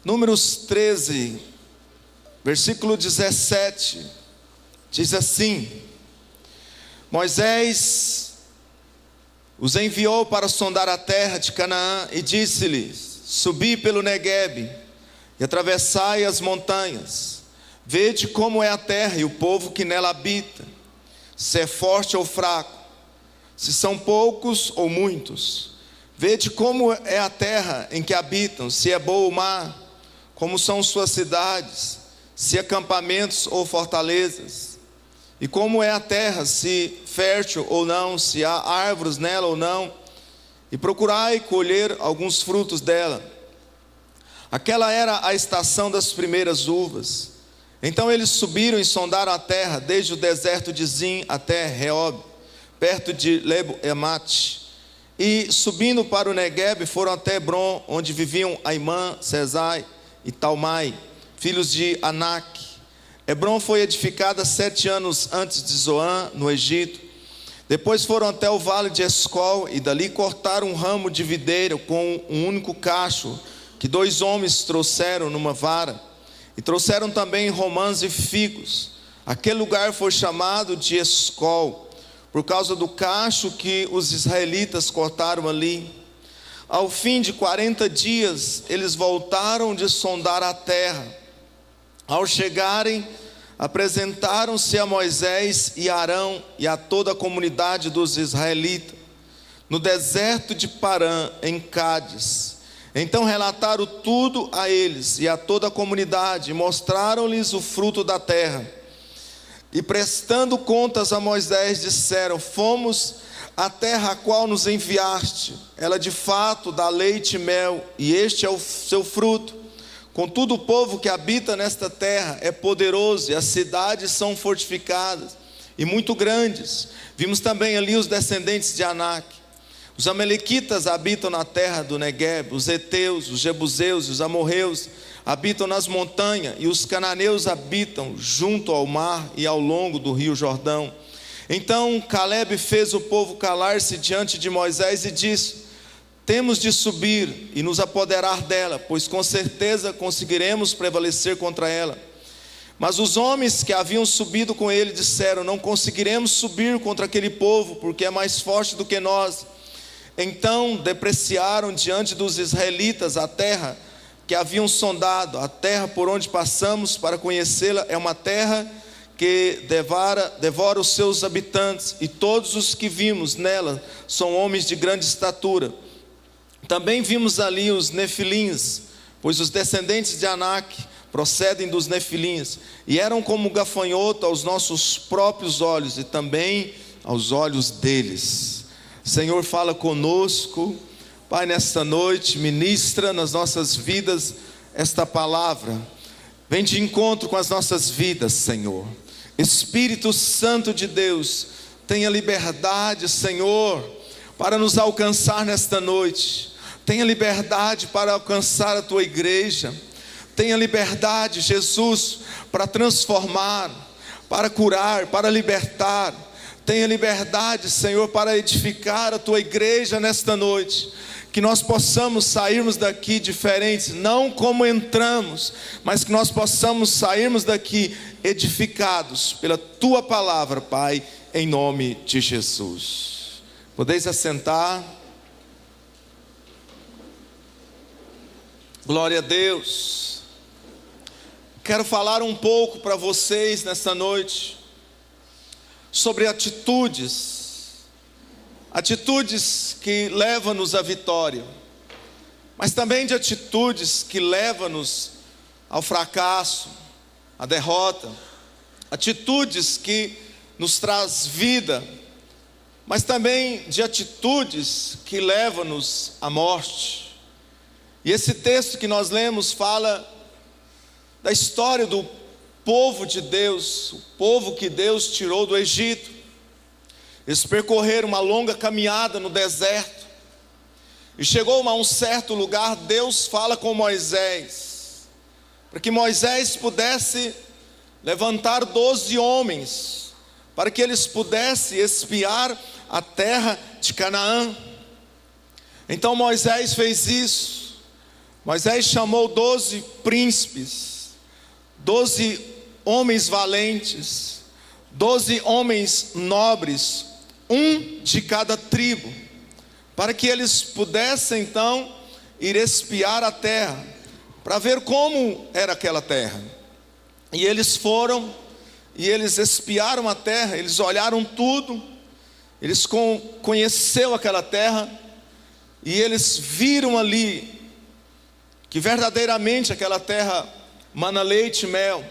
Números 13, versículo 17, diz assim: Moisés os enviou para sondar a terra de Canaã e disse-lhes: Subi pelo Neguebe e atravessai as montanhas, vede como é a terra e o povo que nela habita, se é forte ou fraco, se são poucos ou muitos. Vede como é a terra em que habitam, se é boa ou má, como são suas cidades, se acampamentos ou fortalezas, e como é a terra, se fértil ou não, se há árvores nela ou não, e procurai colher alguns frutos dela. Aquela era a estação das primeiras uvas. Então eles subiram e sondaram a terra, desde o deserto de Zim até Reob, perto de Lebo-Emate, e subindo para o Neguebe, foram até Hebron, onde viviam Aimã, Sesai e Talmai, filhos de Anak. Hebron foi edificada 7 anos antes de Zoan, no Egito. Depois foram até o vale de Escol, e dali cortaram um ramo de videira com um único cacho, que 2 homens trouxeram numa vara, e trouxeram também romãs e figos. Aquele lugar foi chamado de Escol, por causa do cacho que os israelitas cortaram ali. Ao fim de 40 dias, eles voltaram de sondar a terra. Ao chegarem, apresentaram-se a Moisés e Arão e a toda a comunidade dos israelitas, no deserto de Parã, em Cádiz. Então relataram tudo a eles e a toda a comunidade, e mostraram-lhes o fruto da terra. E prestando contas a Moisés, disseram: Fomos à terra a qual nos enviaste, ela de fato dá leite e mel, e este é o seu fruto. Contudo, o povo que habita nesta terra é poderoso, e as cidades são fortificadas e muito grandes. Vimos também ali os descendentes de Anak. Os amalequitas habitam na terra do Neguebe, os heteus, os jebuseus e os amorreus habitam nas montanhas, e os cananeus habitam junto ao mar e ao longo do rio Jordão. Então Calebe fez o povo calar-se diante de Moisés e disse: Temos de subir e nos apoderar dela, pois com certeza conseguiremos prevalecer contra ela. Mas os homens que haviam subido com ele disseram: Não conseguiremos subir contra aquele povo, porque é mais forte do que nós. Então depreciaram diante dos israelitas a terra que haviam sondado. A terra por onde passamos para conhecê-la é uma terra que devora os seus habitantes, e todos os que vimos nela são homens de grande estatura. Também vimos ali os nefilins, pois os descendentes de Anak procedem dos nefilins, e eram como gafanhoto aos nossos próprios olhos e também aos olhos deles. Senhor, fala conosco, Pai, nesta noite, ministra nas nossas vidas esta palavra. Vem de encontro com as nossas vidas, Senhor. Espírito Santo de Deus, tenha liberdade, Senhor, para nos alcançar nesta noite. Tenha liberdade para alcançar a tua igreja. Tenha liberdade, Jesus, para transformar, para curar, para libertar. Tenha liberdade, Senhor, para edificar a tua igreja nesta noite. Que nós possamos sairmos daqui diferentes, não como entramos, mas que nós possamos sairmos daqui edificados pela tua palavra, Pai, em nome de Jesus. Podeis assentar. Glória a Deus. Quero falar um pouco para vocês nesta noite sobre atitudes que levam-nos à vitória, mas também de atitudes que levam-nos ao fracasso, à derrota, atitudes que nos traz vida, mas também de atitudes que levam-nos à morte. E esse texto que nós lemos fala da história do povo de Deus, o povo que Deus tirou do Egito. Eles percorreram uma longa caminhada no deserto, e chegou a um certo lugar. Deus fala com Moisés, para que Moisés pudesse levantar 12 homens, para que eles pudessem espiar a terra de Canaã. Então Moisés fez isso. Moisés chamou 12 príncipes, 12 homens valentes, 12 homens nobres, um de cada tribo, para que eles pudessem então ir espiar a terra, para ver como era aquela terra. E eles foram, e eles espiaram a terra, eles olharam tudo, eles conheceram aquela terra, e eles viram ali, que verdadeiramente aquela terra mana leite e mel,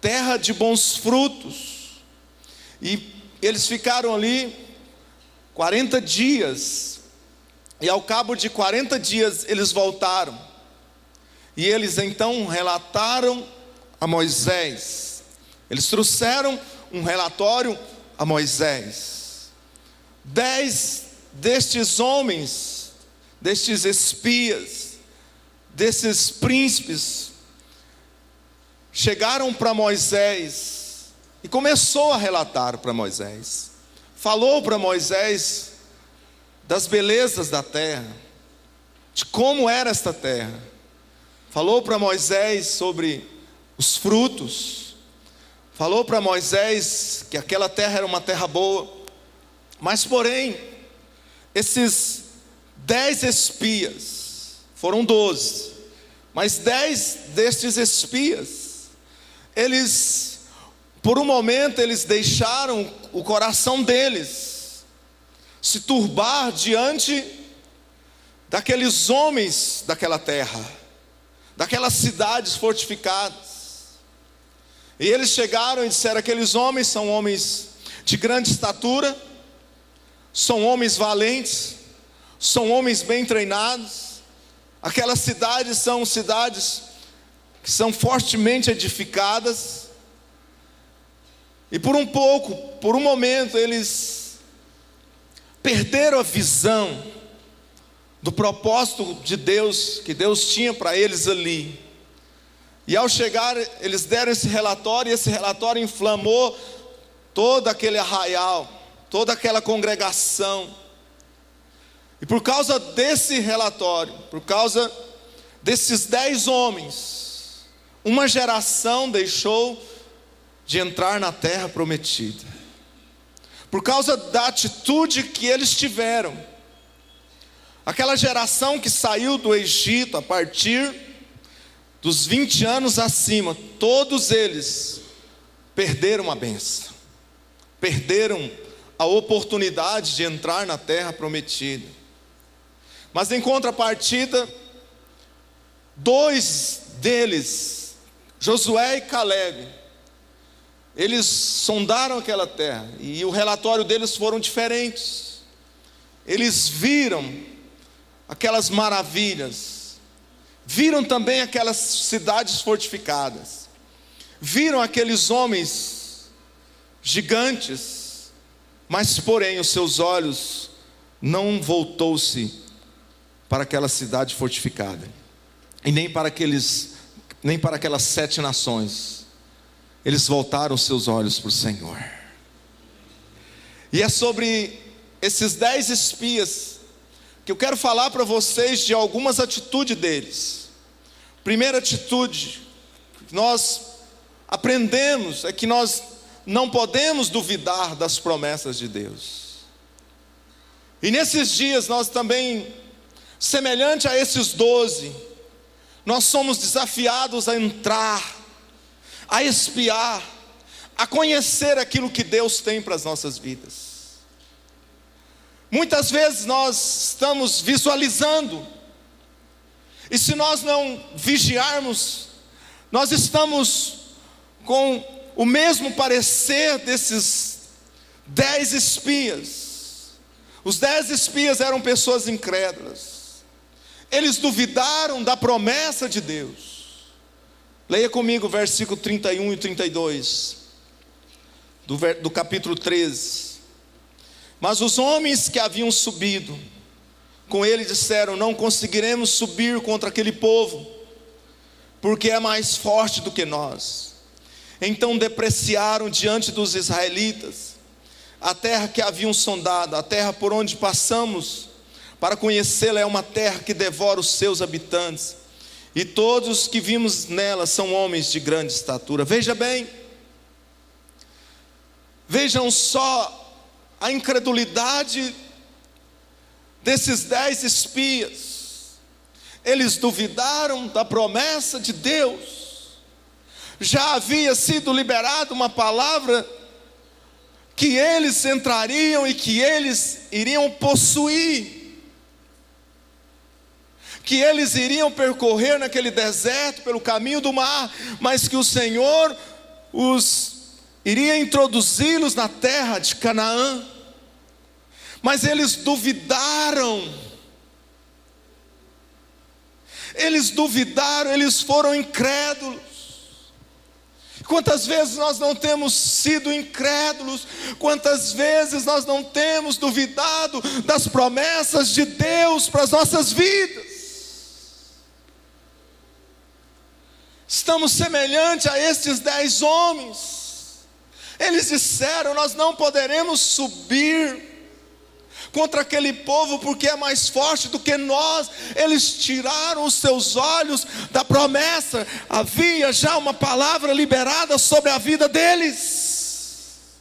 terra de bons frutos. E eles ficaram ali 40 dias, e ao cabo de 40 dias eles voltaram, e eles então relataram a Moisés, eles trouxeram um relatório a Moisés. 10 destes homens, destes espias, desses príncipes, chegaram para Moisés e começou a relatar para Moisés. Falou para Moisés das belezas da terra, de como era esta terra. Falou para Moisés sobre os frutos. Falou para Moisés que aquela terra era uma terra boa. Mas porém, esses 10 espias, foram 12, mas 10 destes espias, eles, por um momento, eles deixaram o coração deles se turbar diante daqueles homens daquela terra, daquelas cidades fortificadas. E eles chegaram e disseram: aqueles homens são homens de grande estatura, são homens valentes, são homens bem treinados. Aquelas cidades são cidades que são fortemente edificadas. E por um momento, eles perderam a visão do propósito de Deus, que Deus tinha para eles ali. E ao chegar, eles deram esse relatório, e esse relatório inflamou todo aquele arraial, toda aquela congregação. E por causa desse relatório, por causa desses 10 homens, uma geração deixou de entrar na terra prometida. Por causa da atitude que eles tiveram. Aquela geração que saiu do Egito a partir dos 20 anos acima, todos eles perderam a bênção, perderam a oportunidade de entrar na terra prometida. Mas em contrapartida, 2 deles, Josué e Caleb, eles sondaram aquela terra, e o relatório deles foram diferentes. Eles viram aquelas maravilhas, viram também aquelas cidades fortificadas, viram aqueles homens gigantes, mas porém os seus olhos não voltou-se para aquela cidade fortificada, e nem para aquelas 7 nações. Eles voltaram seus olhos para o Senhor. E é sobre esses 10 espias que eu quero falar para vocês de algumas atitudes deles. Primeira atitude que nós aprendemos é que nós não podemos duvidar das promessas de Deus. E nesses dias nós também, semelhante a esses 12, nós somos desafiados a entrar, a espiar, a conhecer aquilo que Deus tem para as nossas vidas. Muitas vezes nós estamos visualizando, e se nós não vigiarmos, nós estamos com o mesmo parecer desses 10 espias. Os 10 espias eram pessoas incrédulas. Eles duvidaram da promessa de Deus. Leia comigo o versículo 31 e 32 do capítulo 13. Mas os homens que haviam subido com ele disseram: não conseguiremos subir contra aquele povo, porque é mais forte do que nós. Então depreciaram diante dos israelitas a terra que haviam sondado. A terra por onde passamos para conhecê-la é uma terra que devora os seus habitantes, e todos que vimos nela são homens de grande estatura. Veja bem, vejam só a incredulidade desses 10 espias. Eles duvidaram da promessa de Deus. Já havia sido liberada uma palavra que eles entrariam e que eles iriam possuir, que eles iriam percorrer naquele deserto pelo caminho do mar, mas que o Senhor iria introduzi-los na terra de Canaã. Mas eles duvidaram. Eles foram incrédulos. Quantas vezes nós não temos sido incrédulos? Quantas vezes nós não temos duvidado das promessas de Deus para as nossas vidas? Estamos semelhantes a estes 10 homens. Eles disseram: nós não poderemos subir contra aquele povo, porque é mais forte do que nós. Eles tiraram os seus olhos da promessa. Havia já uma palavra liberada sobre a vida deles.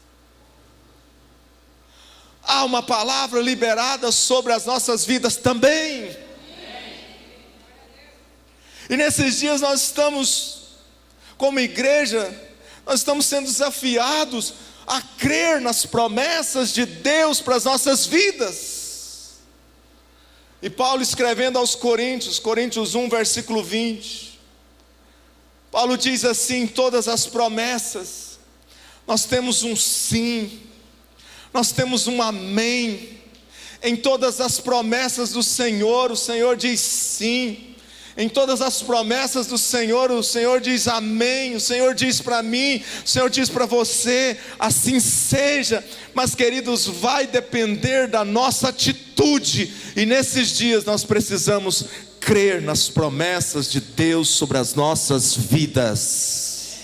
Há uma palavra liberada sobre as nossas vidas também. E nesses dias nós estamos, como igreja, nós estamos sendo desafiados a crer nas promessas de Deus para as nossas vidas. E Paulo, escrevendo aos Coríntios 1, versículo 20, Paulo diz assim: todas as promessas, nós temos um sim, nós temos um amém. Em todas as promessas do Senhor, o Senhor diz sim. Em todas as promessas do Senhor, o Senhor diz amém. O Senhor diz para mim, o Senhor diz para você, assim seja. Mas queridos, vai depender da nossa atitude. E nesses dias nós precisamos crer nas promessas de Deus sobre as nossas vidas.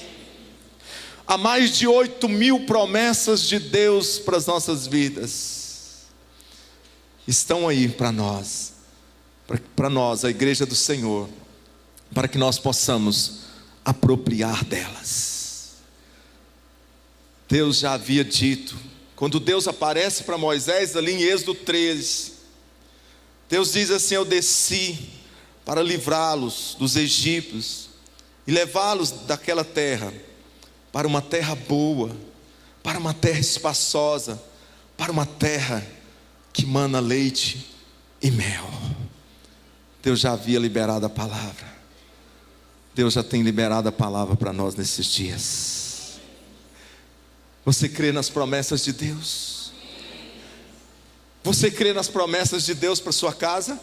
Há mais de 8.000 promessas de Deus para as nossas vidas. Estão aí para nós, a igreja do Senhor, para que nós possamos apropriar delas. Deus já havia dito, quando Deus aparece para Moisés ali em Êxodo 13, Deus diz assim: eu desci para livrá-los dos egípcios e levá-los daquela terra para uma terra boa, para uma terra espaçosa, para uma terra que mana leite e mel. Deus já havia liberado a palavra. Deus já tem liberado a palavra para nós nesses dias. Você crê nas promessas de Deus? Você crê nas promessas de Deus para sua casa?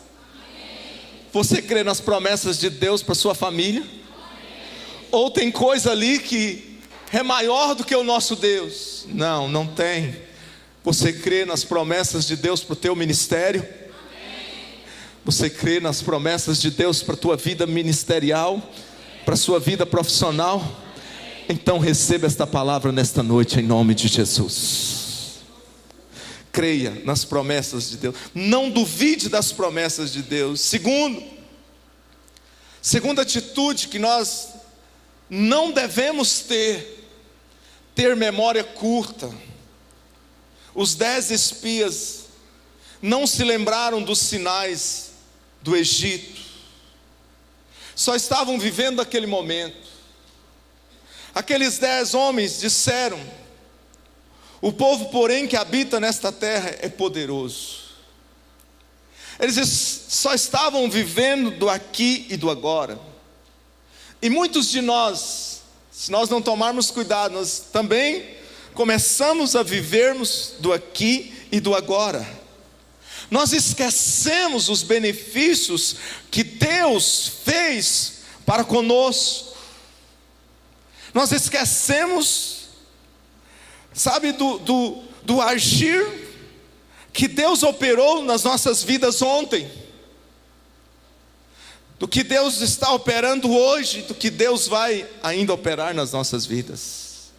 Você crê nas promessas de Deus para sua família? Ou tem coisa ali que é maior do que o nosso Deus? Não, não tem. Você crê nas promessas de Deus para o teu ministério? Você crê nas promessas de Deus para a tua vida ministerial, para a sua vida profissional? Então receba esta palavra nesta noite em nome de Jesus. Creia nas promessas de Deus, não duvide das promessas de Deus. Segunda atitude que nós não devemos ter memória curta. Os 10 espias não se lembraram dos sinais do Egito, só estavam vivendo aquele momento. Aqueles 10 homens disseram: o povo, porém, que habita nesta terra é poderoso. Eles só estavam vivendo do aqui e do agora. E muitos de nós, se nós não tomarmos cuidado, nós também começamos a vivermos do aqui e do agora. Nós esquecemos os benefícios que Deus fez para conosco. Nós esquecemos, sabe, do agir que Deus operou nas nossas vidas ontem, do que Deus está operando hoje, do que Deus vai ainda operar nas nossas vidas.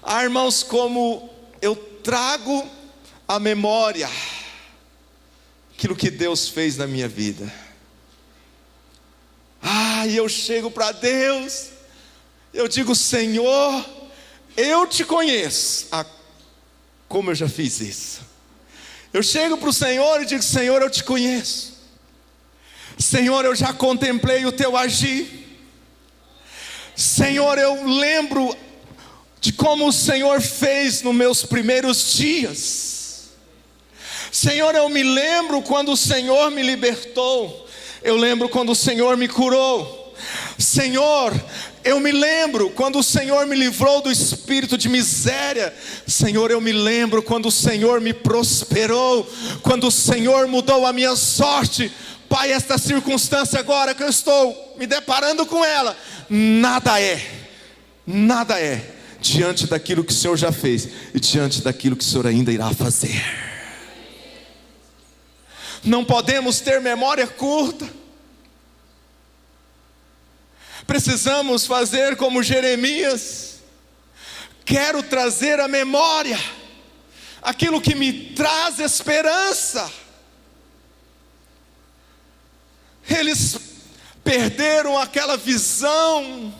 Irmãos, como eu trago à memória aquilo que Deus fez na minha vida. Aí eu chego para Deus, eu digo: Senhor, eu te conheço. Como eu já fiz isso. Eu chego para o Senhor e digo: Senhor, eu te conheço. Senhor, eu já contemplei o teu agir. Senhor, eu lembro de como o Senhor fez nos meus primeiros dias. Senhor, eu me lembro quando o Senhor me libertou. Eu lembro quando o Senhor me curou. Senhor, eu me lembro quando o Senhor me livrou do espírito de miséria. Senhor, eu me lembro quando o Senhor me prosperou, quando o Senhor mudou a minha sorte. Pai, esta circunstância agora que eu estou me deparando com ela, nada é diante daquilo que o Senhor já fez e diante daquilo que o Senhor ainda irá fazer. Não podemos ter memória curta. Precisamos fazer como Jeremias. Quero trazer à memória aquilo que me traz esperança. Eles perderam aquela visão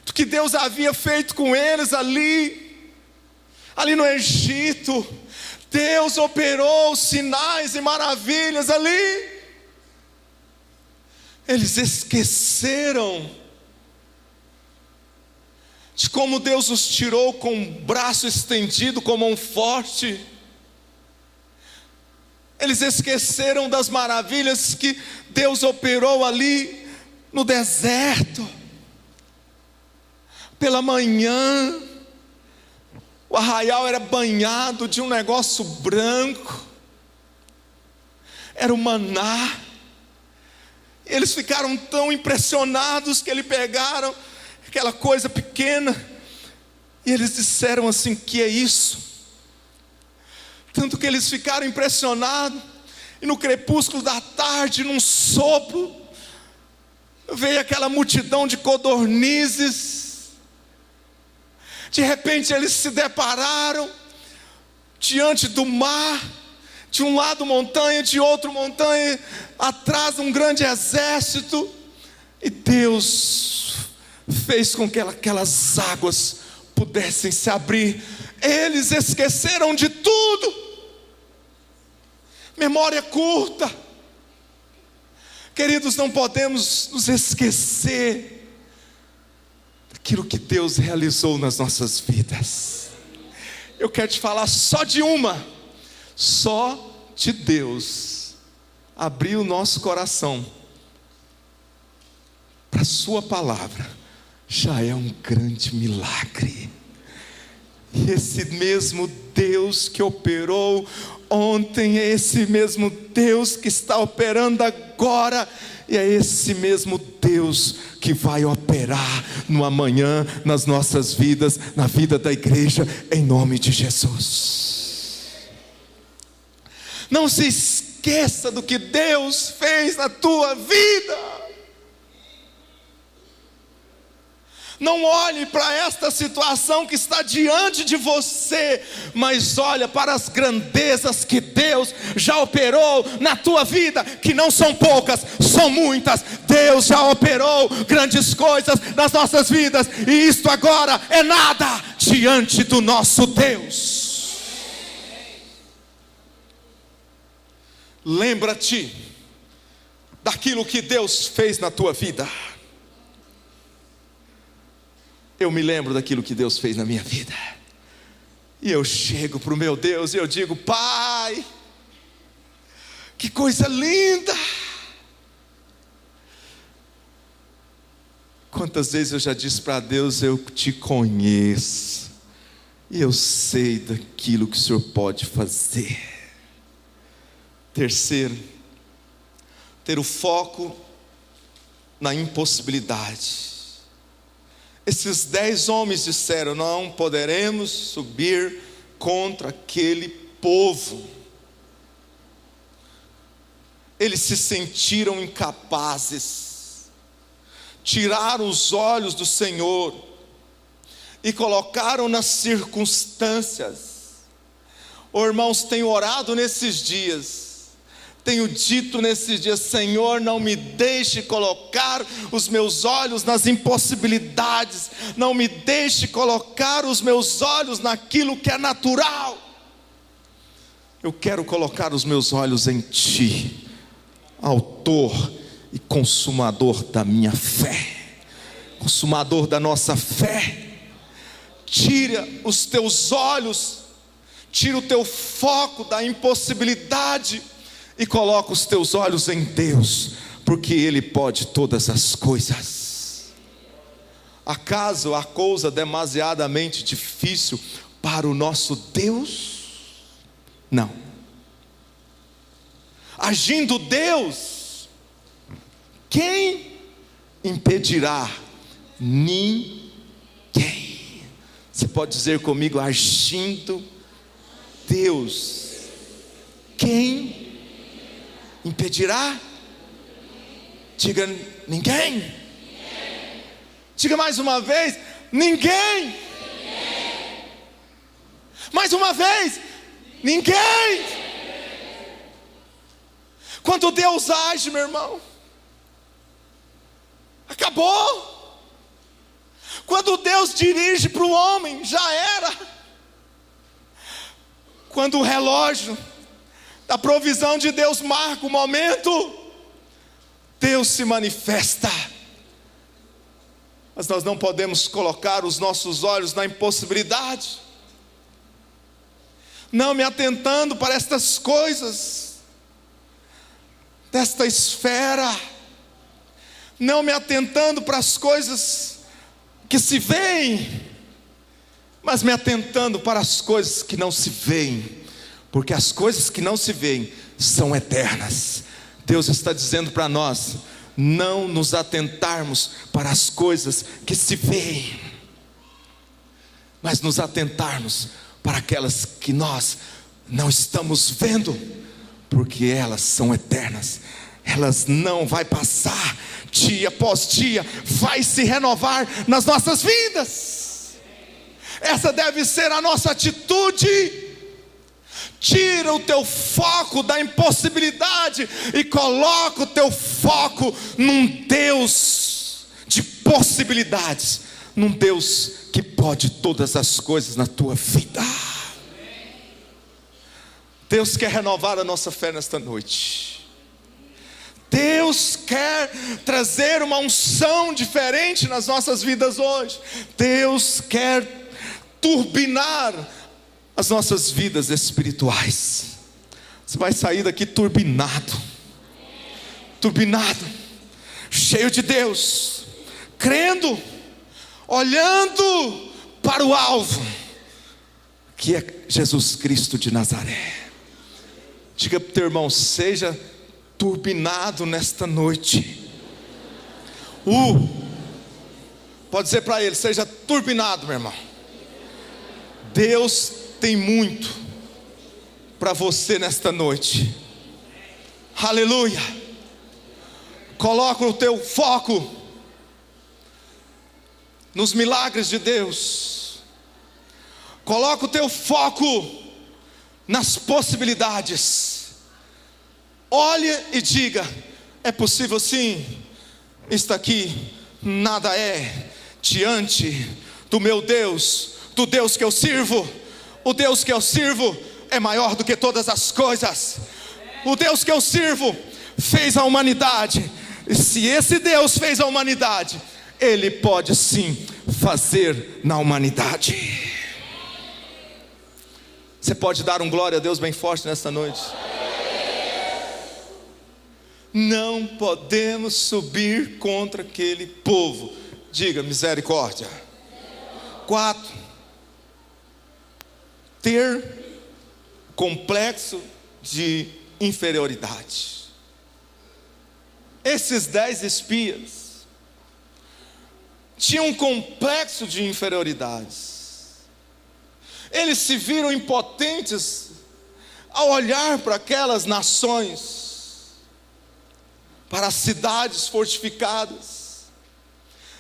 do que Deus havia feito com eles ali no Egito. Deus operou sinais e maravilhas ali. Eles esqueceram de como Deus os tirou com um braço estendido, com mão forte. Eles esqueceram das maravilhas que Deus operou ali no deserto. Pela manhã, o arraial era banhado de um negócio branco. Era o maná. Eles ficaram tão impressionados que eles pegaram aquela coisa pequena e eles disseram assim: que é isso? Tanto que eles ficaram impressionados, e no crepúsculo da tarde, num sopro, veio aquela multidão de codornizes. De repente eles se depararam diante do mar, de um lado montanha, de outro montanha, atrás um grande exército, e Deus fez com que aquelas águas pudessem se abrir. Eles esqueceram de tudo. Memória curta. Queridos, não podemos nos esquecer daquilo que Deus realizou nas nossas vidas. Eu quero te falar só de uma. Só de Deus abrir o nosso coração para a sua palavra já é um grande milagre. E esse mesmo Deus que operou ontem é esse mesmo Deus que está operando agora, e é esse mesmo Deus que vai operar no amanhã, nas nossas vidas, na vida da igreja, em nome de Jesus. Não se esqueça do que Deus fez na tua vida. Não olhe para esta situação que está diante de você, mas olha para as grandezas que Deus já operou na tua vida, que não são poucas, são muitas. Deus já operou grandes coisas nas nossas vidas, e isto agora é nada diante do nosso Deus. Lembra-te daquilo que Deus fez na tua vida. Eu me lembro daquilo que Deus fez na minha vida, e eu chego para o meu Deus e eu digo: Pai, que coisa linda. Quantas vezes eu já disse para Deus: eu te conheço, e eu sei daquilo que o Senhor pode fazer. Terceiro, ter o foco na impossibilidade. Esses 10 homens disseram: não poderemos subir contra aquele povo. Eles se sentiram incapazes, tiraram os olhos do Senhor e colocaram nas circunstâncias. Oh, irmãos, tenho orado nesses dias, tenho dito nesses dias: Senhor, não me deixe colocar os meus olhos nas impossibilidades, não me deixe colocar os meus olhos naquilo que é natural. Eu quero colocar os meus olhos em Ti, autor e consumador da minha fé, consumador da nossa fé. Tira os teus olhos, tira o teu foco da impossibilidade e coloca os teus olhos em Deus, porque Ele pode todas as coisas. Acaso há coisa demasiadamente difícil para o nosso Deus? Não. Agindo Deus, quem impedirá? Ninguém. Você pode dizer comigo: agindo Deus, quem impedirá? Diga: ninguém. Diga mais uma vez: ninguém. Mais uma vez: ninguém. Quando Deus age, meu irmão, acabou. Quando Deus dirige para o homem, já era. Quando o relógio da provisão de Deus marca o momento, Deus se manifesta. Mas nós não podemos colocar os nossos olhos na impossibilidade, não me atentando para estas coisas, desta esfera, não me atentando para as coisas que se veem, mas me atentando para as coisas que não se veem, porque as coisas que não se veem são eternas. Deus está dizendo para nós: não nos atentarmos para as coisas que se veem, mas nos atentarmos para aquelas que nós não estamos vendo, porque elas são eternas, elas não vão passar, dia após dia, vai se renovar nas nossas vidas. Essa deve ser a nossa atitude. Tira o teu foco da impossibilidade e coloca o teu foco num Deus de possibilidades, num Deus que pode todas as coisas na tua vida. Deus quer renovar a nossa fé nesta noite. Deus quer trazer uma unção diferente nas nossas vidas hoje. Deus quer turbinar as nossas vidas espirituais. Você vai sair daqui turbinado, cheio de Deus, crendo, olhando para o alvo, que é Jesus Cristo de Nazaré. Diga para o teu irmão: seja turbinado nesta noite. Pode dizer para ele: seja turbinado, meu irmão. Deus tem muito para você nesta noite. Aleluia. Coloca o teu foco nos milagres de Deus. Coloca o teu foco nas possibilidades. Olha e diga: é possível sim. Está aqui, nada é diante do meu Deus, do Deus que eu sirvo. O Deus que eu sirvo é maior do que todas as coisas. O Deus que eu sirvo fez a humanidade, e se esse Deus fez a humanidade, Ele pode sim fazer na humanidade. Você pode dar um glória a Deus bem forte nessa noite? Não podemos subir contra aquele povo. Diga: misericórdia. 4, ter complexo de inferioridade. Esses 10 espias tinham um complexo de inferioridade. Eles se viram impotentes ao olhar para aquelas nações, para as cidades fortificadas,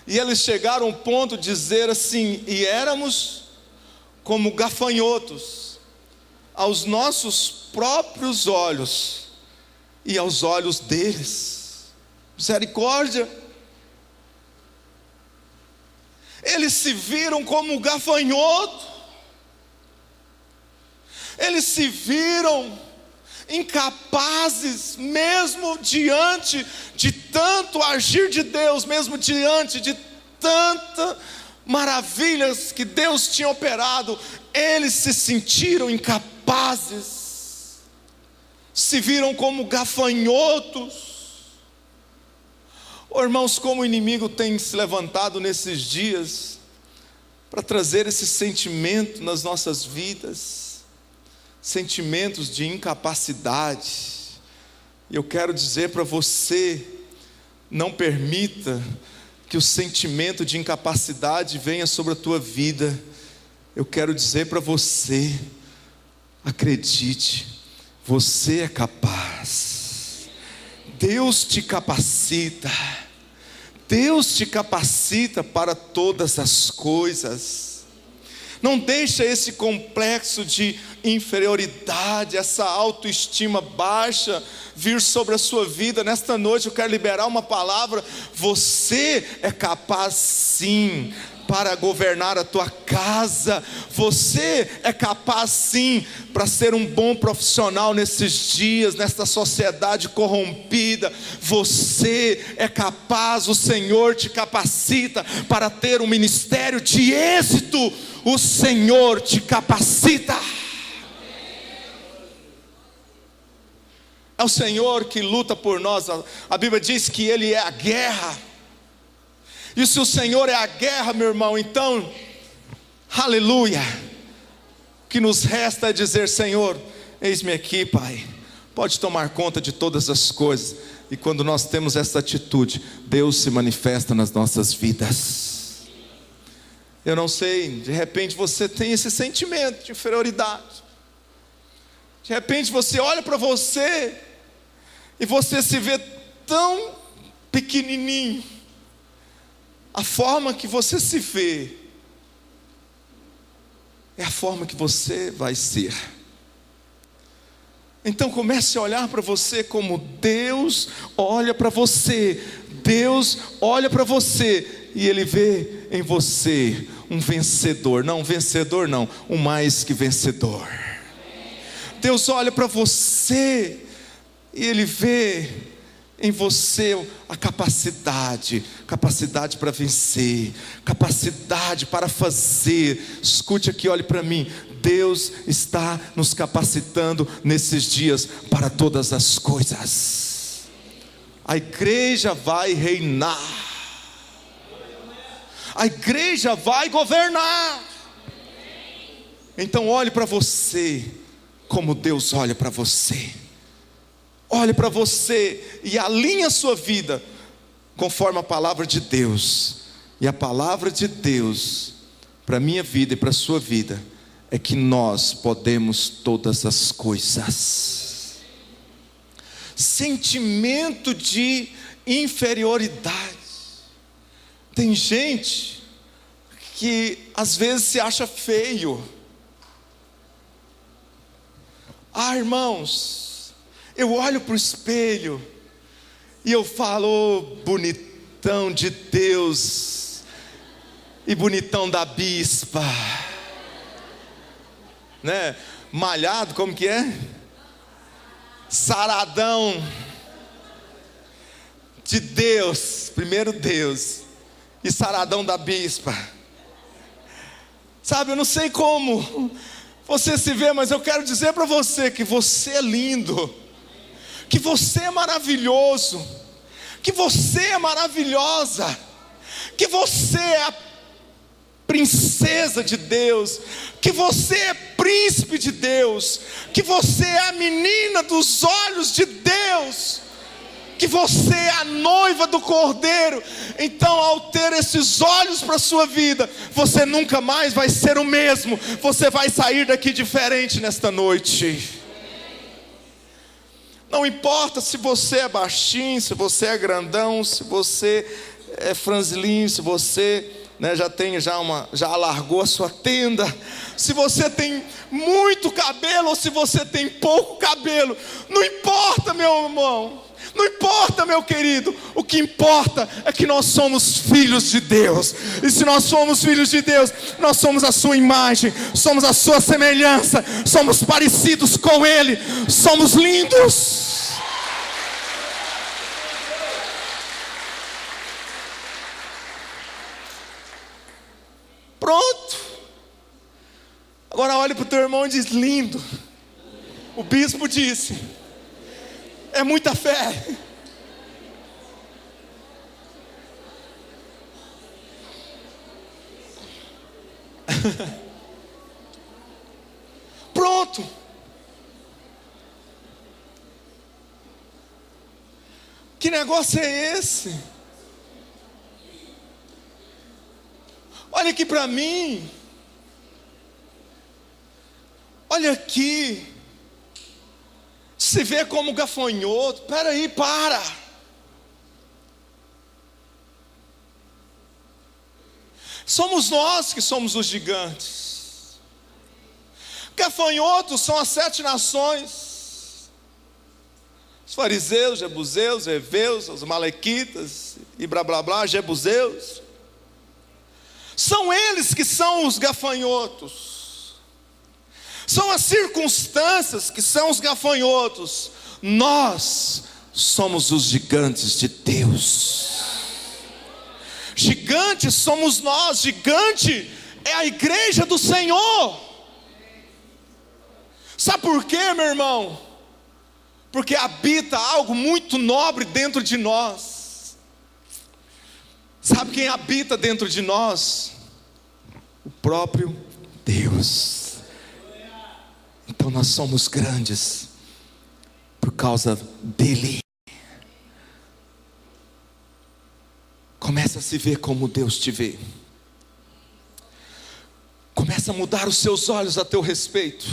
e eles chegaram ao ponto de dizer assim: e éramos como gafanhotos aos nossos próprios olhos, e aos olhos deles. Misericórdia. Eles se viram como gafanhoto. Eles se viram incapazes, mesmo diante de tanto agir de Deus, mesmo diante de tantas maravilhas que Deus tinha operado, eles se sentiram incapazes, se viram como gafanhotos. Irmãos, como o inimigo tem se levantado nesses dias para trazer esse sentimento nas nossas vidas, sentimentos de incapacidade. E eu quero dizer para você, não permita que o sentimento de incapacidade venha sobre a tua vida. Eu quero dizer para você, acredite, você é capaz. Deus te capacita. Deus te capacita para todas as coisas. Não deixa esse complexo de inferioridade, essa autoestima baixa vir sobre a sua vida. Nesta noite eu quero liberar uma palavra. Você é capaz sim para governar a tua casa. Você é capaz sim para ser um bom profissional nesses dias, nesta sociedade corrompida. Você é capaz, o Senhor te capacita para ter um ministério de êxito. O Senhor te capacita. É o Senhor que luta por nós. A Bíblia diz que Ele é a guerra. E se o Senhor é a guerra, meu irmão, então, aleluia. O que nos resta é dizer: Senhor, eis-me aqui, Pai. Pode tomar conta de todas as coisas. E quando nós temos essa atitude, Deus se manifesta nas nossas vidas. Eu não sei, de repente você tem esse sentimento de inferioridade. De repente você olha para você e você se vê tão pequenininho. A forma que você se vê é a forma que você vai ser. Então comece a olhar para você como Deus olha para você. Deus olha para você e Ele vê em você um vencedor. Não, um vencedor não, um mais que vencedor. Deus olha para você e Ele vê em você a capacidade para vencer, capacidade para fazer. Escute aqui, olhe para mim. Deus está nos capacitando nesses dias para todas as coisas. A igreja vai reinar. A igreja vai governar. Então olhe para você como Deus olha para você. Olhe para você e alinhe a sua vida conforme a palavra de Deus. E a palavra de Deus para a minha vida e para a sua vida é que nós podemos todas as coisas. Sentimento de inferioridade. Tem gente que às vezes se acha feio. Irmãos, eu olho para o espelho e eu falo: oh, bonitão de Deus e bonitão da bispa, né? Malhado, como que é? Saradão de Deus, primeiro Deus, e saradão da bispa. Sabe, eu não sei como você se vê, mas eu quero dizer para você que você é lindo, que você é maravilhoso, que você é maravilhosa, que você é a princesa de Deus, que você é príncipe de Deus, que você é a menina dos olhos de Deus, que você é a noiva do Cordeiro. Então, ao ter esses olhos para a sua vida, você nunca mais vai ser o mesmo. Você vai sair daqui diferente nesta noite. Não importa se você é baixinho, se você é grandão, se você é franzilinho, se você né, já alargou a sua tenda, se você tem muito cabelo ou se você tem pouco cabelo, não importa, meu irmão, não importa, meu querido, o que importa é que nós somos filhos de Deus, e se nós somos filhos de Deus, nós somos a sua imagem, somos a sua semelhança, somos parecidos com Ele, somos lindos. Pronto. Agora olhe para o teu irmão e diz: lindo. O bispo disse: é muita fé. Pronto. Que negócio é esse? Olha aqui para mim. Olha aqui. Se vê como gafanhoto. Espera aí, para. Somos nós que somos os gigantes. Gafanhotos são as 7 nações. Os fariseus, jebuseus, heveus, os malequitas e blá blá blá, jebuseus. São eles que são os gafanhotos. São as circunstâncias que são os gafanhotos. Nós somos os gigantes de Deus. Gigantes somos nós. Gigante é a igreja do Senhor. Sabe por quê, meu irmão? Porque habita algo muito nobre dentro de nós. Sabe quem habita dentro de nós? O próprio Deus. Então nós somos grandes por causa dele. Começa a se ver como Deus te vê. Começa a mudar os seus olhos a teu respeito.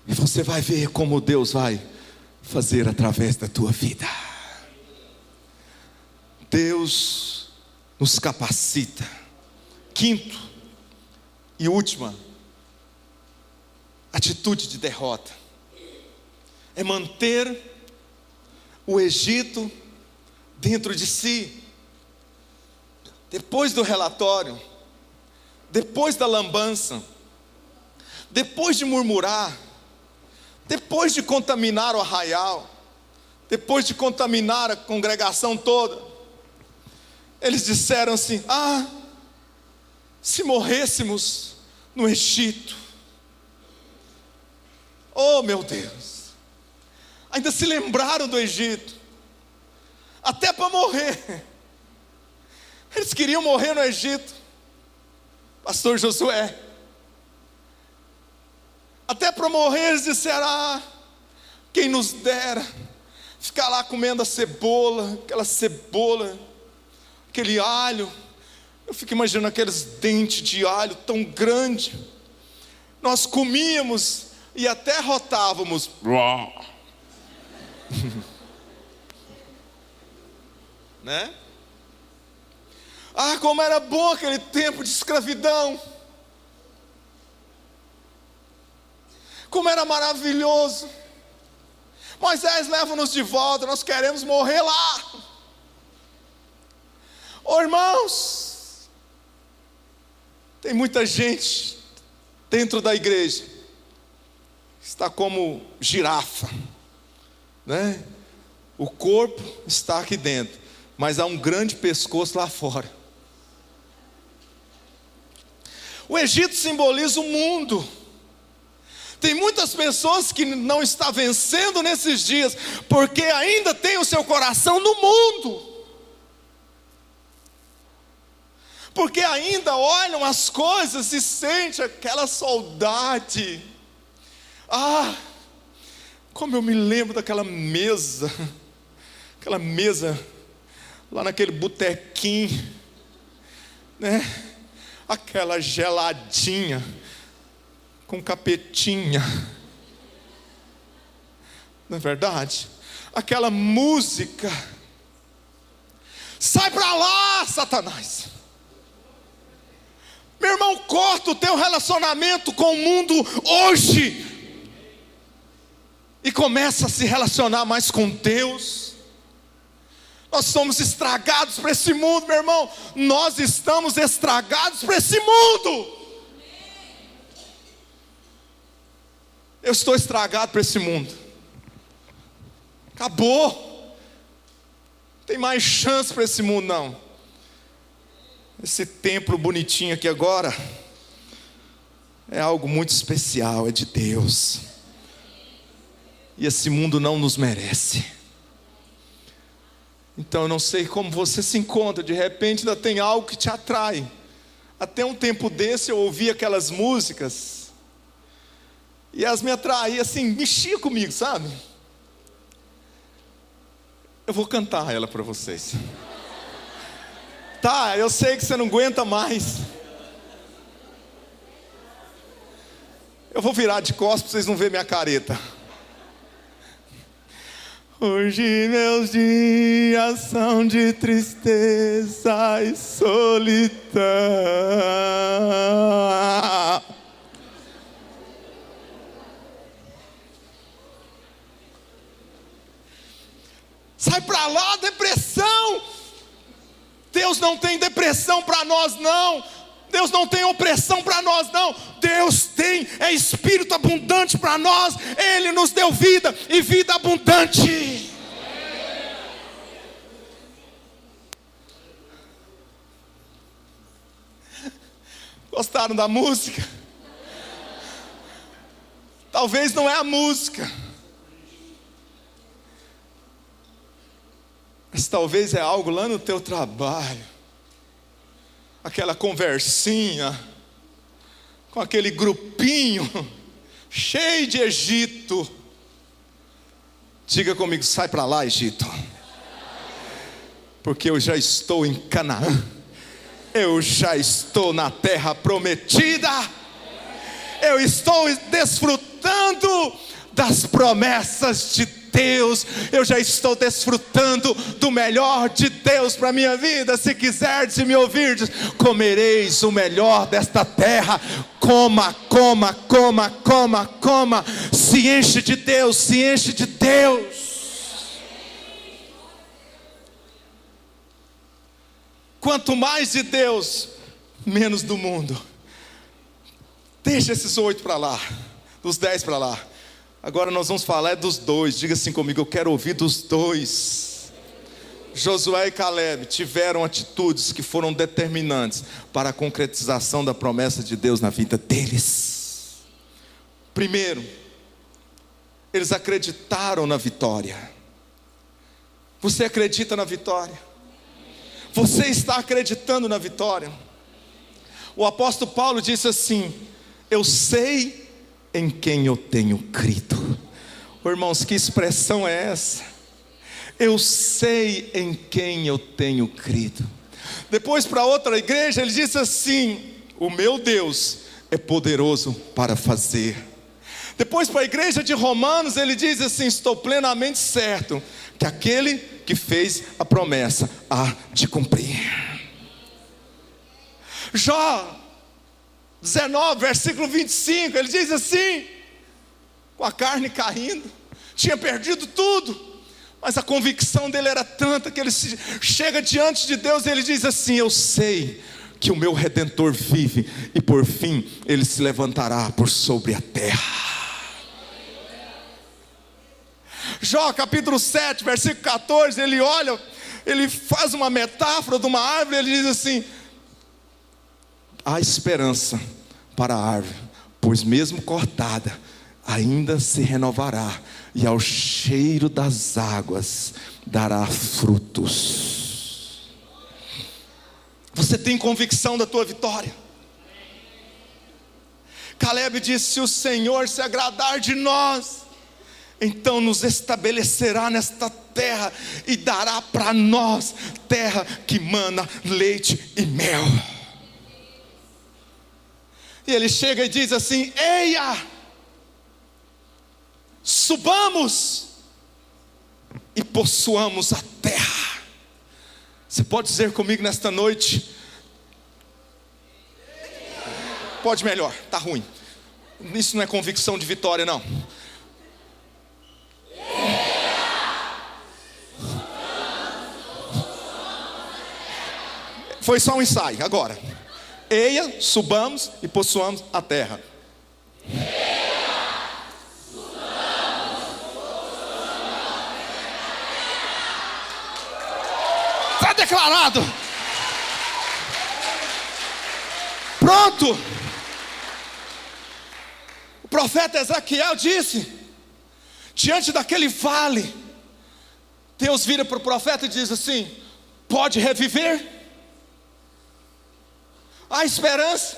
E você vai ver como Deus vai fazer através da tua vida. Deus nos capacita. Quinto e última atitude de derrota é manter o Egito dentro de si. Depois do relatório, depois da lambança, depois de murmurar, depois de contaminar o arraial, depois de contaminar a congregação toda, eles disseram assim: se morrêssemos no Egito. Oh meu Deus, ainda se lembraram do Egito, até para morrer. Eles queriam morrer no Egito, pastor Josué. Até para morrer eles disseram: quem nos dera ficar lá comendo a cebola, aquela cebola, aquele alho. Eu fico imaginando aqueles dentes de alho tão grandes. Nós comíamos e até rotávamos. Né? Como era bom aquele tempo de escravidão. Como era maravilhoso. Moisés, leva-nos de volta, nós queremos morrer lá. Irmãos, tem muita gente dentro da igreja, está como girafa, né? O corpo está aqui dentro, mas há um grande pescoço lá fora. O Egito simboliza o mundo. Tem muitas pessoas que não estão vencendo nesses dias, porque ainda tem o seu coração no mundo. Porque ainda olham as coisas e sentem aquela saudade. Como eu me lembro daquela mesa. Aquela mesa lá naquele botequim, né? Aquela geladinha com capetinha. Não é verdade? Aquela música. Sai pra lá, Satanás. Meu irmão, corta o teu relacionamento com o mundo hoje e começa a se relacionar mais com Deus. Nós somos estragados para esse mundo, meu irmão. Nós estamos estragados para esse mundo. Eu estou estragado para esse mundo. Acabou. Não tem mais chance para esse mundo, não. Esse templo bonitinho aqui agora é algo muito especial, é de Deus. E esse mundo não nos merece. Então eu não sei como você se encontra. De repente ainda tem algo que te atrai. Até um tempo desse eu ouvi aquelas músicas e elas me atraíam assim, mexia comigo, sabe? Eu vou cantar ela para vocês. Tá, eu sei que você não aguenta mais. Eu vou virar de costas para vocês não verem minha careta. Hoje meus dias são de tristeza e solidão. Sai pra lá, depressão. Deus não tem depressão para nós, não. Deus não tem opressão para nós, não. Deus tem, é espírito abundante para nós. Ele nos deu vida e vida abundante. Gostaram da música? Talvez não é a música, mas talvez é algo lá no teu trabalho. Aquela conversinha com aquele grupinho cheio de Egito. Diga comigo, sai para lá, Egito. Porque eu já estou em Canaã. Eu já estou na terra prometida. Eu estou desfrutando das promessas de Deus. Eu já estou desfrutando do melhor de Deus para a minha vida. Se quiserdes e me ouvirdes, comereis o melhor desta terra. Coma, coma, coma, coma, coma. Se enche de Deus, se enche de Deus. Quanto mais de Deus, menos do mundo. Deixa esses 8 para lá, dos 10 para lá. Agora nós vamos falar dos 2. Diga assim comigo, eu quero ouvir dos 2. Josué e Caleb tiveram atitudes que foram determinantes para a concretização da promessa de Deus na vida deles. Primeiro, eles acreditaram na vitória. Você acredita na vitória? Você está acreditando na vitória? O apóstolo Paulo disse assim: eu sei em quem eu tenho crido. Irmãos, que expressão é essa? Eu sei em quem eu tenho crido. Depois, para outra igreja, ele disse assim: o meu Deus é poderoso para fazer. Depois, para a igreja de Romanos, ele diz assim: estou plenamente certo que aquele que fez a promessa há de cumprir. Jó 19, versículo 25, ele diz assim, com a carne caindo, tinha perdido tudo, mas a convicção dele era tanta que ele chega diante de Deus e ele diz assim: eu sei que o meu Redentor vive e por fim ele se levantará por sobre a terra. Jó capítulo 7, versículo 14, ele olha, ele faz uma metáfora de uma árvore, ele diz assim: há esperança para a árvore, pois mesmo cortada, ainda se renovará, e ao cheiro das águas dará frutos. Você tem convicção da tua vitória? Caleb disse: se o Senhor se agradar de nós, então nos estabelecerá nesta terra e dará para nós terra que mana leite e mel. E ele chega e diz assim: eia, subamos e possuamos a terra. Você pode dizer comigo nesta noite: Pode melhor, tá ruim. Isso não é convicção de vitória, não. Foi só um ensaio, agora. Eia, subamos e possuamos a terra. Está declarado. Pronto. O profeta Ezequiel disse, diante daquele vale, Deus vira para o profeta e diz assim: pode reviver? Há esperança?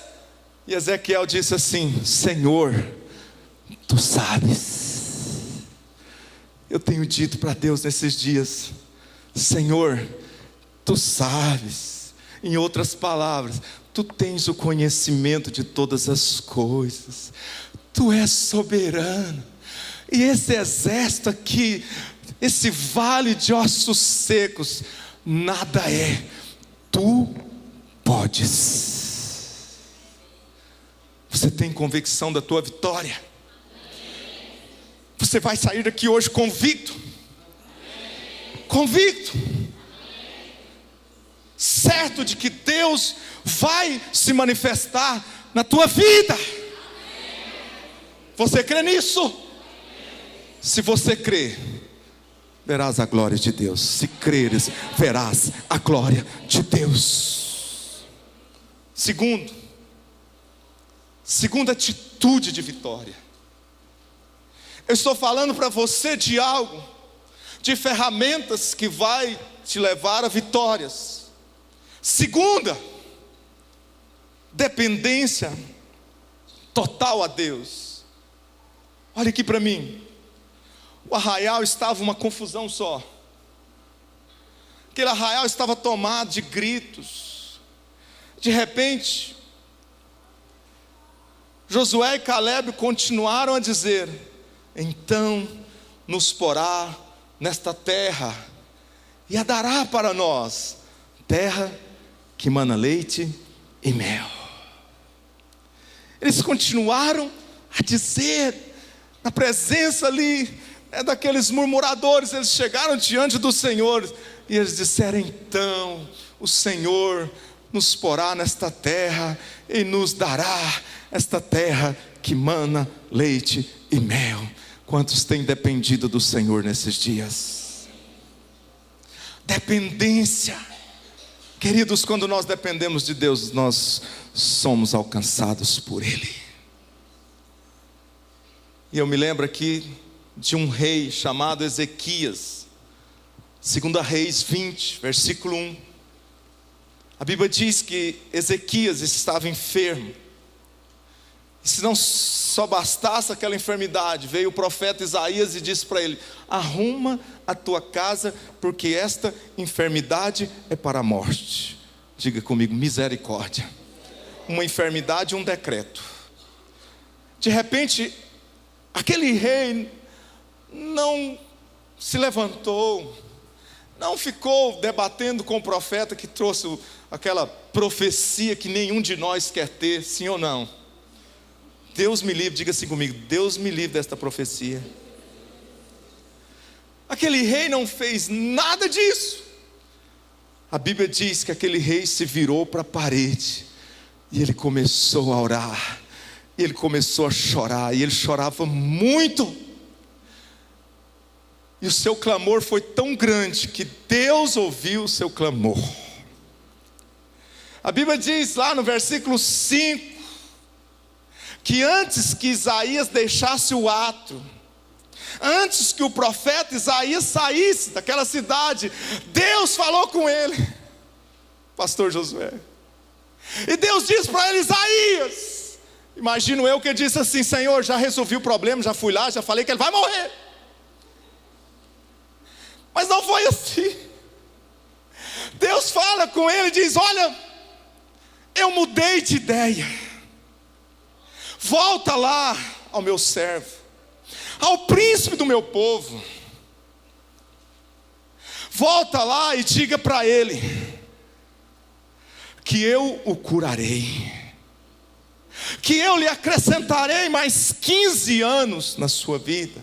E Ezequiel disse assim: Senhor, tu sabes. Eu tenho dito para Deus nesses dias: Senhor, tu sabes. Em outras palavras, tu tens o conhecimento de todas as coisas, tu és soberano. E esse exército aqui, esse vale de ossos secos, nada é, tu podes. Você tem convicção da tua vitória? Você vai sair daqui hoje convicto. Convicto. Certo de que Deus vai se manifestar na tua vida. Você crê nisso? Se você crer, verás a glória de Deus. Se creres, verás a glória de Deus. Segunda atitude de vitória. Eu estou falando para você de algo, de ferramentas que vai te levar a vitórias. Segunda, dependência total a Deus. Olha aqui para mim. O arraial estava uma confusão só. Aquele arraial estava tomado de gritos. De repente, Josué e Calebe continuaram a dizer: então nos porá nesta terra, e a dará para nós, terra que mana leite e mel. Eles continuaram a dizer, na presença ali, daqueles murmuradores. Eles chegaram diante do Senhor, e eles disseram: então o Senhor nos porá nesta terra, e nos dará esta terra que mana leite e mel. Quantos têm dependido do Senhor nesses dias? Dependência. Queridos, quando nós dependemos de Deus, nós somos alcançados por Ele. E eu me lembro aqui de um rei chamado Ezequias. 2 Reis 20, versículo 1. A Bíblia diz que Ezequias estava enfermo. E se não só bastasse aquela enfermidade, veio o profeta Isaías e disse para ele: arruma a tua casa, porque esta enfermidade é para a morte. Diga comigo: misericórdia. Uma enfermidade e um decreto. De repente, aquele rei não se levantou, não ficou debatendo com o profeta que trouxe aquela profecia que nenhum de nós quer ter, sim ou não? Deus me livre, diga assim comigo: Deus me livre desta profecia. Aquele rei não fez nada disso. A Bíblia diz que aquele rei se virou para a parede, e ele começou a orar, e ele começou a chorar, e ele chorava muito. E o seu clamor foi tão grande que Deus ouviu o seu clamor. A Bíblia diz lá no versículo 5, que antes que Isaías deixasse o ato, antes que o profeta Isaías saísse daquela cidade, Deus falou com ele, pastor Josué. E Deus disse para ele: Isaías, imagino eu que ele disse assim: Senhor, já resolvi o problema, já fui lá, já falei que ele vai morrer. Mas não foi assim. Deus fala com ele e diz: olha, eu mudei de ideia. Volta lá ao meu servo, ao príncipe do meu povo. Volta lá e diga para ele que eu o curarei, que eu lhe acrescentarei mais 15 anos na sua vida,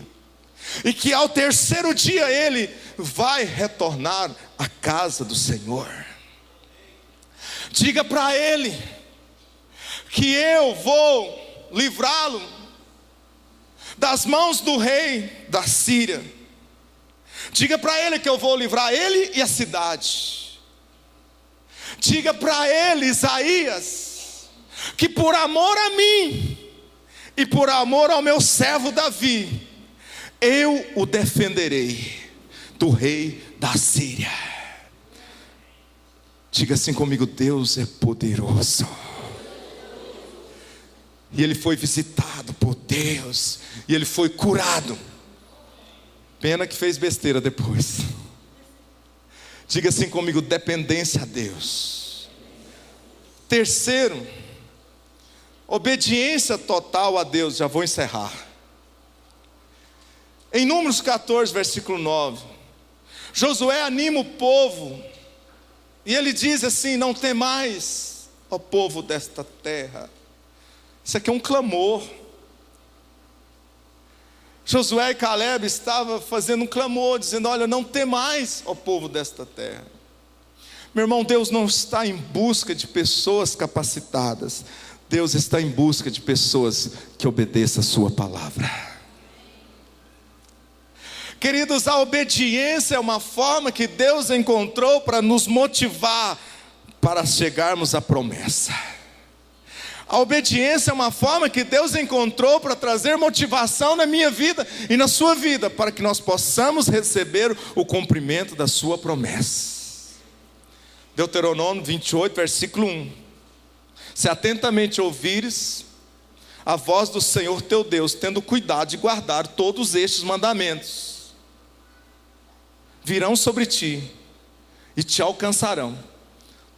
e que ao terceiro dia ele vai retornar à casa do Senhor. Diga para ele que eu vou livrá-lo das mãos do rei da Síria. Diga para ele que eu vou livrar ele e a cidade. Diga para ele, Isaías, que por amor a mim e por amor ao meu servo Davi, eu o defenderei do rei da Síria. Diga assim comigo: Deus é poderoso. E ele foi visitado por Deus, e ele foi curado. Pena que fez besteira depois. Diga assim comigo: dependência a Deus. Terceiro, obediência total a Deus. Já vou encerrar. Em Números 14, versículo 9, Josué anima o povo, e ele diz assim: não temais, ó povo desta terra. Isso aqui é um clamor. Josué e Caleb estavam fazendo um clamor, dizendo: olha, não temais, ó povo desta terra. Meu irmão, Deus não está em busca de pessoas capacitadas. Deus está em busca de pessoas que obedeçam a sua palavra. Queridos, a obediência é uma forma que Deus encontrou para nos motivar para chegarmos à promessa. A obediência é uma forma que Deus encontrou para trazer motivação na minha vida e na sua vida, para que nós possamos receber o cumprimento da sua promessa. Deuteronômio 28, versículo 1. Se atentamente ouvires a voz do Senhor teu Deus, tendo cuidado de guardar todos estes mandamentos, virão sobre ti e te alcançarão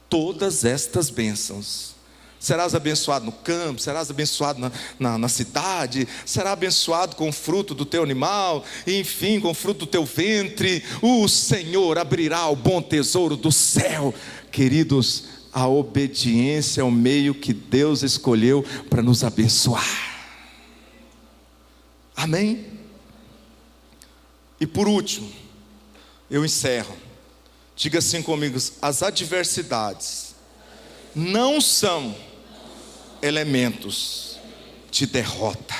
todas estas bênçãos. Serás abençoado no campo, serás abençoado na cidade, será abençoado com o fruto do teu animal, e enfim, com o fruto do teu ventre. O Senhor abrirá o bom tesouro do céu. Queridos, a obediência é o meio que Deus escolheu para nos abençoar. Amém? E por último, eu encerro. Diga assim comigo: as adversidades não são elementos de derrota.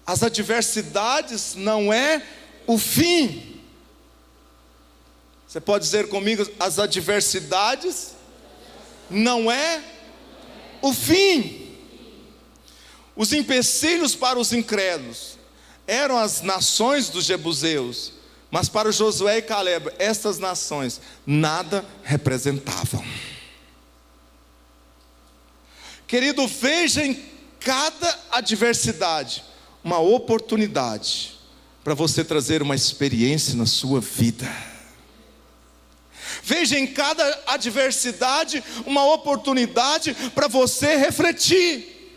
As adversidades não é o fim. Você pode dizer comigo: as adversidades não é o fim. Os empecilhos para os incrédulos eram as nações dos jebuseus, mas para Josué e Caleb, estas nações nada representavam. Querido, veja em cada adversidade uma oportunidade para você trazer uma experiência na sua vida. Veja em cada adversidade uma oportunidade para você refletir,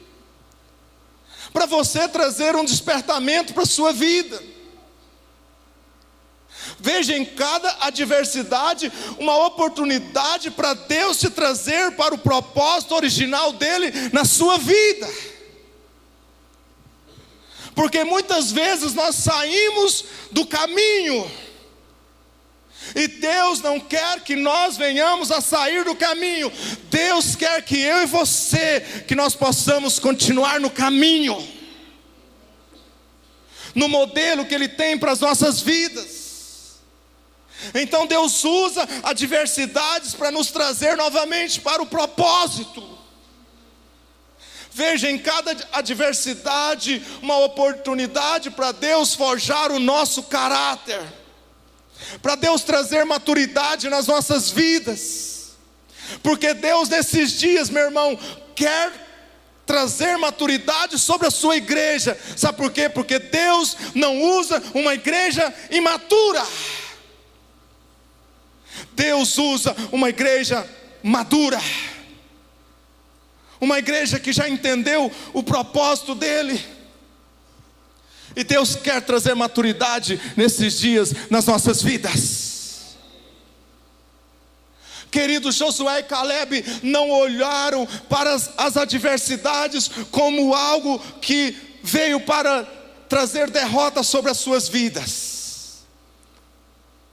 para você trazer um despertamento para a sua vida. Veja em cada adversidade uma oportunidade para Deus te trazer para o propósito original dele na sua vida. Porque muitas vezes nós saímos do caminho, e Deus não quer que nós venhamos a sair do caminho. Deus quer que eu e você, que nós possamos continuar no caminho, no modelo que Ele tem para as nossas vidas. Então Deus usa adversidades para nos trazer novamente para o propósito. Veja em cada adversidade uma oportunidade para Deus forjar o nosso caráter, para Deus trazer maturidade nas nossas vidas. Porque Deus nesses dias, meu irmão, quer trazer maturidade sobre a sua igreja. Sabe por quê? Porque Deus não usa uma igreja imatura. Deus usa uma igreja madura, uma igreja que já entendeu o propósito dele. E Deus quer trazer maturidade nesses dias nas nossas vidas. Querido, Josué e Caleb não olharam para as adversidades como algo que veio para trazer derrota sobre as suas vidas.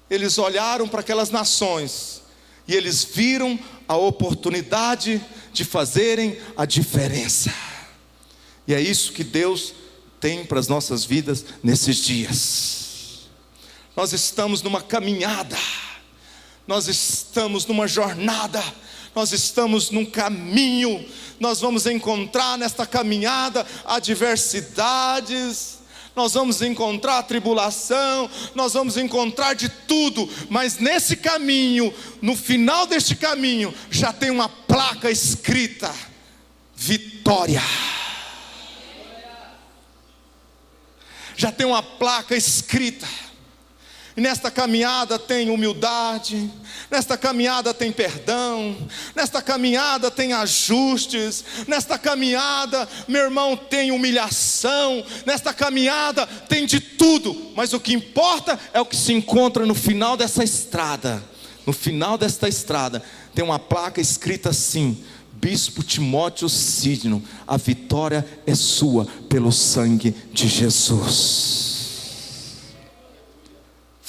Eles olharam para aquelas nações e eles viram a oportunidade de fazerem a diferença. E é isso que Deus tem para as nossas vidas nesses dias. Nós estamos numa caminhada, nós estamos numa jornada, nós estamos num caminho. Nós vamos encontrar nesta caminhada adversidades, nós vamos encontrar tribulação, nós vamos encontrar de tudo, mas nesse caminho, no final deste caminho, já tem uma placa escrita: vitória. Já tem uma placa escrita. E nesta caminhada tem humildade, nesta caminhada tem perdão, nesta caminhada tem ajustes, nesta caminhada, meu irmão, tem humilhação, nesta caminhada tem de tudo, mas o que importa é o que se encontra no final dessa estrada. No final desta estrada tem uma placa escrita assim: Bispo Timóteo Sidney, a vitória é sua pelo sangue de Jesus.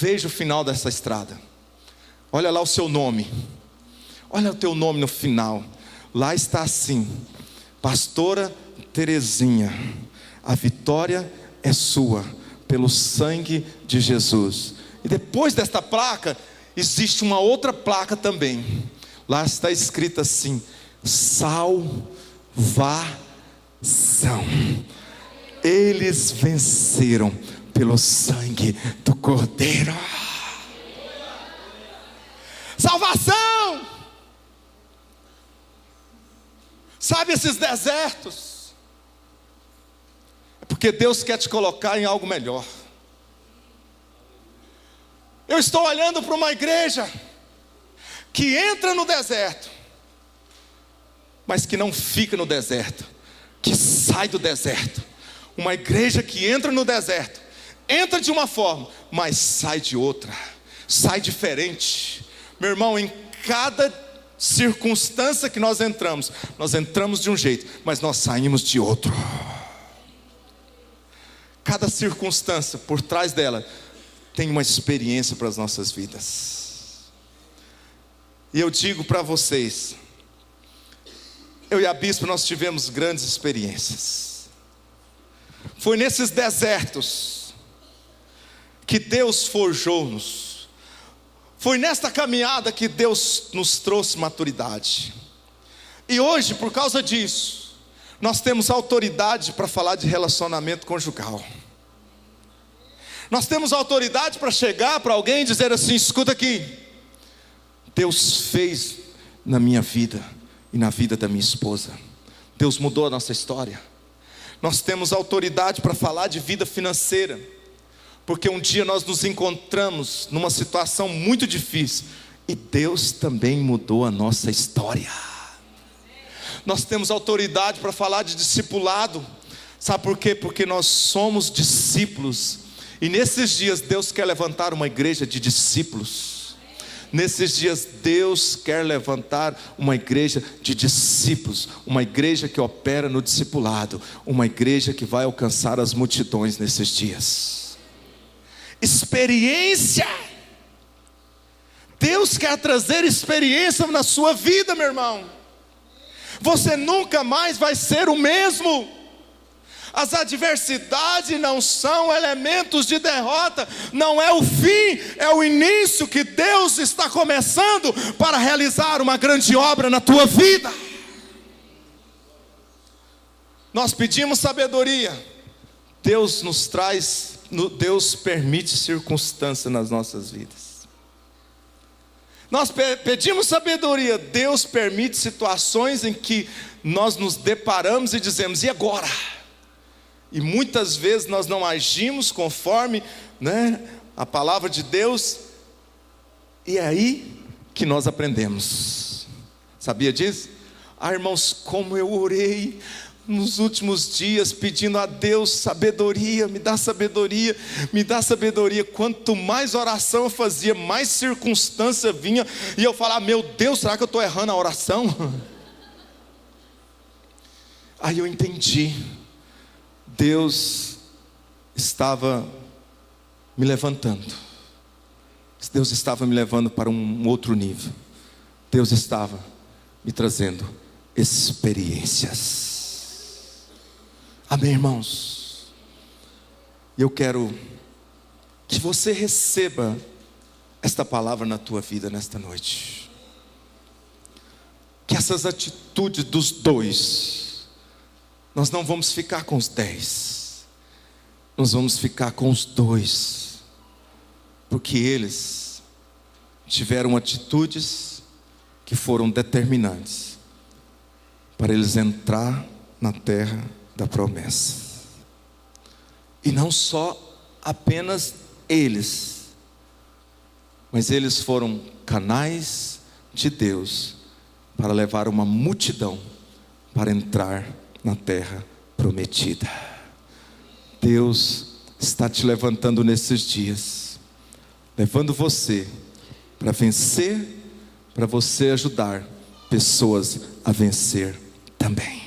Veja o final dessa estrada. Olha lá o seu nome. Olha o teu nome no final. Lá está assim: Pastora Terezinha, a vitória é sua pelo sangue de Jesus. E depois desta placa existe uma outra placa também. Lá está escrita assim: salvação. Eles venceram pelo sangue do Cordeiro. Salvação. Sabe esses desertos? É porque Deus quer te colocar em algo melhor. Eu estou olhando para uma igreja que entra no deserto, mas que não fica no deserto, que sai do deserto. Uma igreja que entra no deserto, entra de uma forma, mas sai de outra, sai diferente. Meu irmão, em cada circunstância que nós entramos de um jeito, mas nós saímos de outro. Cada circunstância, por trás dela, tem uma experiência para as nossas vidas. E eu digo para vocês, eu e a bispa, nós tivemos grandes experiências. Foi nesses desertos que Deus forjou-nos. Foi nesta caminhada que Deus nos trouxe maturidade. E hoje, por causa disso, nós temos autoridade para falar de relacionamento conjugal. Nós temos autoridade para chegar para alguém e dizer assim: escuta aqui, Deus fez na minha vida e na vida da minha esposa. Deus mudou a nossa história. Nós temos autoridade para falar de vida financeira, porque um dia nós nos encontramos numa situação muito difícil e Deus também mudou a nossa história. Nós temos autoridade para falar de discipulado. Sabe por quê? Porque nós somos discípulos, e nesses dias Deus quer levantar uma igreja de discípulos. Nesses dias Deus quer levantar uma igreja de discípulos, uma igreja que opera no discipulado, uma igreja que vai alcançar as multidões nesses dias. Experiência. Deus quer trazer experiência na sua vida, meu irmão. Você nunca mais vai ser o mesmo. As adversidades não são elementos de derrota, não é o fim, é o início que Deus está começando para realizar uma grande obra na tua vida. Nós pedimos sabedoria, Deus nos traz, Deus permite circunstâncias nas nossas vidas. Nós pedimos sabedoria, Deus permite situações em que nós nos deparamos e dizemos: e agora? E muitas vezes nós não agimos conforme, a palavra de Deus. E é aí que nós aprendemos. Sabia disso? Irmãos, como eu orei, nos últimos dias pedindo a Deus sabedoria, me dá sabedoria, me dá sabedoria. Quanto mais oração eu fazia, mais circunstância vinha, e eu falava: meu Deus, será que eu estou errando a oração? Aí eu entendi, Deus estava me levantando, Deus estava me levando para um outro nível, Deus estava me trazendo experiências. Amém, irmãos? Eu quero que você receba esta palavra na tua vida nesta noite. Que essas atitudes dos dois, nós não vamos ficar com os 10, nós vamos ficar com os 2, porque eles tiveram atitudes que foram determinantes para eles entrar na terra da promessa. E não só apenas eles, mas eles foram canais de Deus para levar uma multidão para entrar na terra prometida. Deus está te levantando nesses dias, levando você para vencer, para você ajudar pessoas a vencer também.